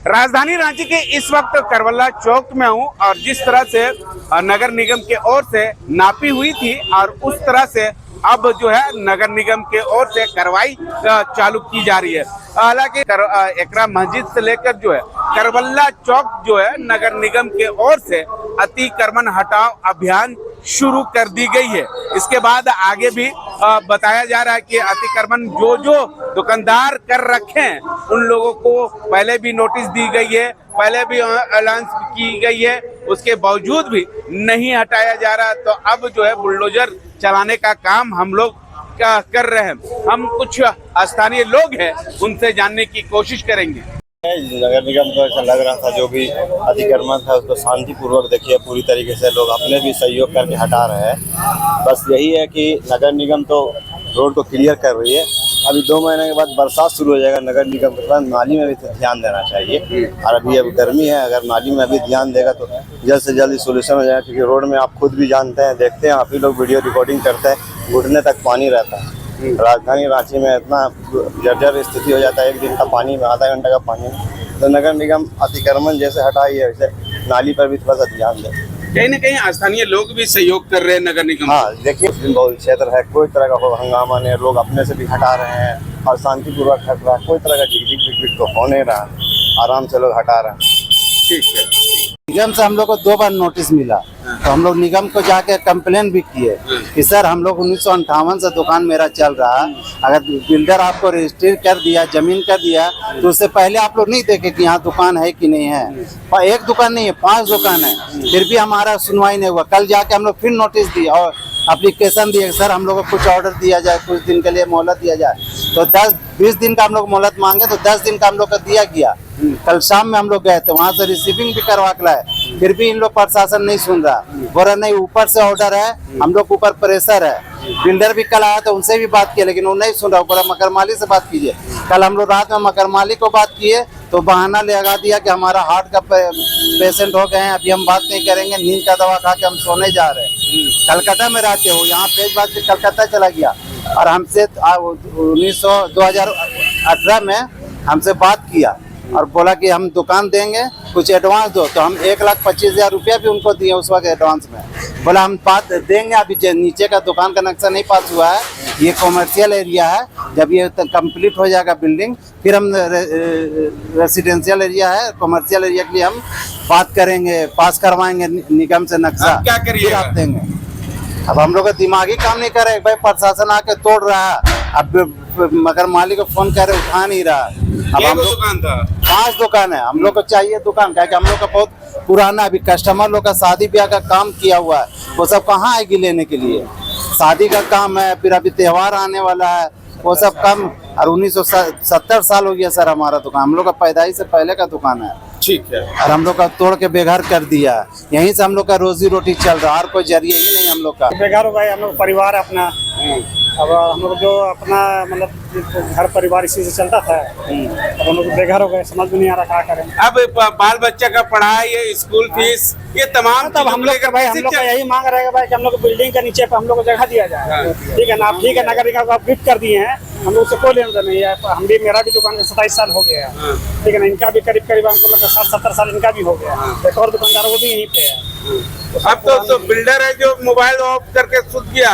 राजधानी रांची के इस वक्त करबला चौक में हूं और जिस तरह से नगर निगम के ओर से नापी हुई थी और उस तरह से अब जो है नगर निगम के ओर से कार्रवाई चालू की जा रही है। हालांकि एकरा मस्जिद से लेकर जो है करबला चौक जो है नगर निगम के ओर से अतिक्रमण हटाओ अभियान शुरू कर दी गई है। इसके बाद आगे भी बताया जा रहा है कि अतिक्रमण जो दुकानदार कर रखे हैं उन लोगों को पहले भी नोटिस दी गई है, पहले भी अनाउंस की गई है, उसके बावजूद भी नहीं हटाया जा रहा। तो अब जो है बुलडोजर चलाने का काम हम लोग कर रहे हैं। हम कुछ स्थानीय लोग हैं उनसे जानने की कोशिश करेंगे। नगर निगम को ऐसा लग रहा था जो भी अतिक्रमण था उसको शांतिपूर्वक देखिए पूरी तरीके से लोग अपने भी सहयोग करके हटा रहे हैं। बस यही है कि नगर निगम तो रोड को क्लियर कर रही है। अभी 2 महीने के बाद बरसात शुरू हो जाएगा, नगर निगम के पास नाली में भी तो ध्यान देना चाहिए। और अभी अब गर्मी है, अगर नाली में अभी ध्यान देगा तो जल्द से जल्द सोल्यूशन हो जाएगा। क्योंकि रोड में आप खुद भी जानते हैं, देखते हैं, आप ही लोग वीडियो रिकॉर्डिंग करते हैं, घुटने तक पानी रहता है। राजधानी रांची में इतना जर्जर स्थिति हो जाता है, एक दिन का पानी में आधा घंटा का पानी में। तो नगर निगम अतिक्रमण जैसे हटाई है वैसे नाली पर भी थोड़ा सा ध्यान दे। कहीं न कहीं स्थानीय लोग भी सहयोग कर रहे हैं नगर निगम। हाँ देखिए, बहुत क्षेत्र है, कोई तरह का हंगामा नहीं, लोग अपने से भी हटा रहे हैं और शांतिपूर्वक हट रहा है। कोई तरह का झिकझिक तो हो नहीं रहा, आराम से लोग हटा रहे हैं। ठीक है। निगम से हम लोग को 2 बार नोटिस मिला, तो हम लोग निगम को जाके कंप्लेन भी किए कि सर हम लोग 1958 से दुकान मेरा चल रहा है, अगर बिल्डर आपको रजिस्ट्री कर दिया, जमीन कर दिया, तो उससे पहले आप लोग नहीं देखे कि यहाँ दुकान है कि नहीं है। और एक दुकान नहीं है, 5 दुकान है, फिर भी हमारा सुनवाई नहीं हुआ। कल जाके हम लोग फिर नोटिस दिया और एप्लीकेशन दिए, सर हम लोग को कुछ ऑर्डर दिया जाए, कुछ दिन के लिए मोहलत दिया जाए। तो 10-20 दिन का हम लोग मोहलत मांगे, तो 10 दिन का हम लोग का दिया गया। कल शाम में हम लोग गए थे, वहाँ से रिसीविंग भी करवा के लाए, फिर भी इन लोग प्रशासन नहीं सुन रहा। बोला नहीं, ऊपर से ऑर्डर है, हम लोग ऊपर प्रेशर है। बिल्डर भी कल आया तो उनसे भी बात किए, लेकिन वो नहीं सुन रहा। बोला मकर मालिक से बात कीजिए। कल हम लोग रात में मकर मालिक को बात किए तो बहाना लगा दिया कि हमारा हार्ट का पेशेंट हो गए हैं, अभी हम बात नहीं करेंगे, नींद का दवा खा के हम सोने जा रहे हैं। कलकत्ता में रहते हो, यहाँ पेज बात से कलकत्ता चला गया और हमसे 2018 में हमसे बात किया और बोला कि हम दुकान देंगे, कुछ एडवांस दो। तो हम 1,25,000 रुपया भी उनको दिए उस वक्त एडवांस में। बोला हम बात देंगे, अभी नीचे का दुकान का नक्शा नहीं पास हुआ है, ये कॉमर्शियल एरिया है, जब ये कंप्लीट हो जाएगा बिल्डिंग फिर हम रेसिडेंशियल एरिया है, कॉमर्शियल एरिया के लिए हम बात करेंगे, पास करवाएंगे निगम से नक्शा, क्या करिए आप देंगे। अब हम लोग का दिमागी काम नहीं कर रहे, भाई प्रशासन आके तोड़ रहा है। अब मगर मालिक को फोन कर रहे, उठा नहीं रहा। अब हम लोग दुकान था, 5 दुकान है, हम लोग को चाहिए दुकान, क्या हम लोग का बहुत पुराना, अभी कस्टमर लोग का शादी ब्याह का काम किया हुआ है, वो सब कहाँ आएगी लेने के लिए। शादी का काम है, फिर अभी त्योहार आने वाला है, वो सब काम। और 1970 साल हो गया सर हमारा दुकान, हम लोग का पैदाइश से पहले का दुकान है। ठीक है। और हम लोग का तोड़ के बेघर कर दिया, यहीं से हम लोग का रोजी रोटी चल रहा है, और कोई जरिए ही नहीं हम लोग का। बेघर हो गए हम लोग, परिवार अपना। अब हम लोग जो अपना मतलब घर परिवार इसी से चलता था, अब हम लोग बेघर हो गए, समझ में नहीं आ रहा क्या करें। अब बाल बच्चा का पढ़ाई, स्कूल फीस, ये तमाम तब हम लोग का भाई, हम लोग का यही मांग रहेगा भाई कि हम लोग को बिल्डिंग के नीचे पे हम लोग को जगह दिया जाए। ठीक है ना, आप ठीक है, नगर निगम आप गिफ्ट कर दिए हैं, हम लोग से कोई लेना नहीं है। हम भी, मेरा भी दुकान का 27 साल हो गया है, ठीक है ना, इनका भी करीब हमको लगता है 60-70 साल इनका भी हो गया। एक और दुकानदार वो भी यहीं पे है। अब तो बिल्डर है जो मोबाइल ऑफ करके सुत गया,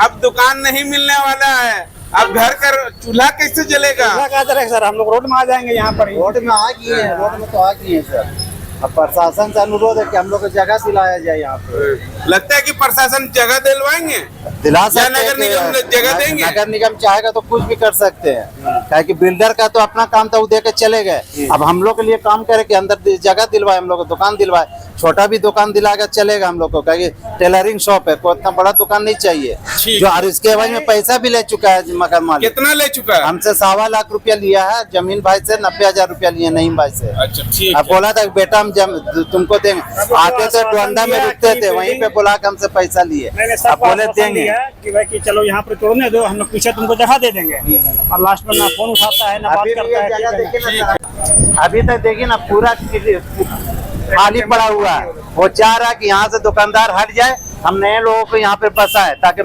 अब दुकान नहीं मिलने वाला है, अब घर का चूल्हा कैसे जलेगा? क्या करें सर, हम लोग रोड में आ जाएंगे, यहाँ पर रोड में आ गए हैं, रोड में तो आ गए हैं सर। अब प्रशासन से अनुरोध है कि हम लोग को जगह दिलाया जाए यहाँ पे। लगता है कि प्रशासन जगह दिलवाएंगे, दिला सकते हैं, नगर निगम जगह देंगे। नगर निगम चाहेगा तो कुछ भी कर सकते हैं, क्या कि बिल्डर का तो अपना काम था, वो दे के चले गए। अब हम लोग के लिए काम करे कि अंदर जगह दिलवाए, हम लोग को दुकान दिलवाए, छोटा भी दुकान दिलाएगा चलेगा हम लोग को, क्या टेलरिंग शॉप है, कोई इतना बड़ा दुकान नहीं चाहिए जो। और इसके एवज में पैसा भी ले चुका है मकान मालिक। कितना ले चुका है? हमसे 1.25 लाख रुपया लिया है, जमीन भाई से 90,000 रुपया लिए, नईम भाई से। अच्छा ठीक। अब बोला था बेटा हम तुमको देंगे, आते थे डोंडा में रुकते थे, वहीं पे बोला कि हमसे पैसा लिए, अब बोले देंगे कि भाई कि चलो यहाँ पर तोड़ने दो, हम लोग पीछे तुमको जगह दे देंगे। और लास्ट में ना फोन उठाता है ना बात करता है। अभी तक देखिए ना, पूरा खाली पड़ा हुआ है। वो चाह रहा है कि यहाँ से दुकानदार हट जाए, हम नए लोगों को यहाँ पे बसाए, ताकि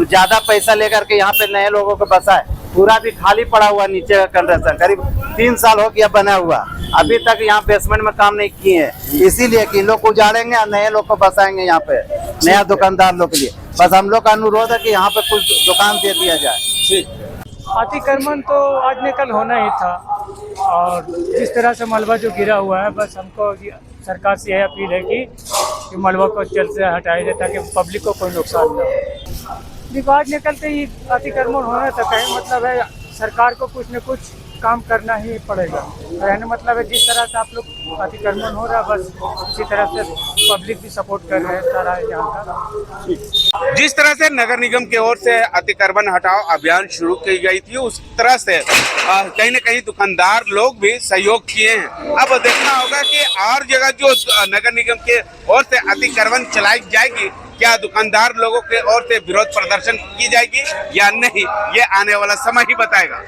ज्यादा पैसा लेकर के यहाँ पे नए लोगों को बसाए। पूरा भी खाली पड़ा हुआ नीचे का कंस्ट्रक्शन, करीब 3 साल हो गया बना हुआ। अभी तक यहाँ बेसमेंट में काम नहीं किए हैं, इसीलिए कि इन लोग को उजाड़ेंगे और नए लोग को बसाएंगे यहाँ पे, नया दुकानदार लोग के लिए। बस हम लोग का अनुरोध है कि यहाँ पे कुछ दुकान दे दिया जाए। अतिक्रमण तो आज न कल होना ही था, और जिस तरह से मलबा जो गिरा हुआ है, बस हमको सरकार से यह अपील है कि मलबा को जल्द से हटाया जाए ताकि पब्लिक को कोई नुकसान न हो। देखो आज निकलते ही अतिक्रमण होना था, कहीं मतलब है सरकार को कुछ न कुछ काम करना ही पड़ेगा। कहने मतलब है जिस तरह से आप लोग अतिक्रमण हो रहा है, बस इसी तरह से पब्लिक भी सपोर्ट कर रहे हैं सारा यहाँ का। जिस तरह से नगर निगम की ओर से अतिक्रमण हटाओ अभियान शुरू की गई थी, उस तरह से कहीं न कहीं दुकानदार लोग भी सहयोग किए हैं। अब देखना होगा कि और जगह जो नगर निगम के ओर से अतिक्रमण चलाई जाएगी, क्या दुकानदार लोगों के ओर से विरोध प्रदर्शन की जाएगी या नहीं, ये आने वाला समय ही बताएगा।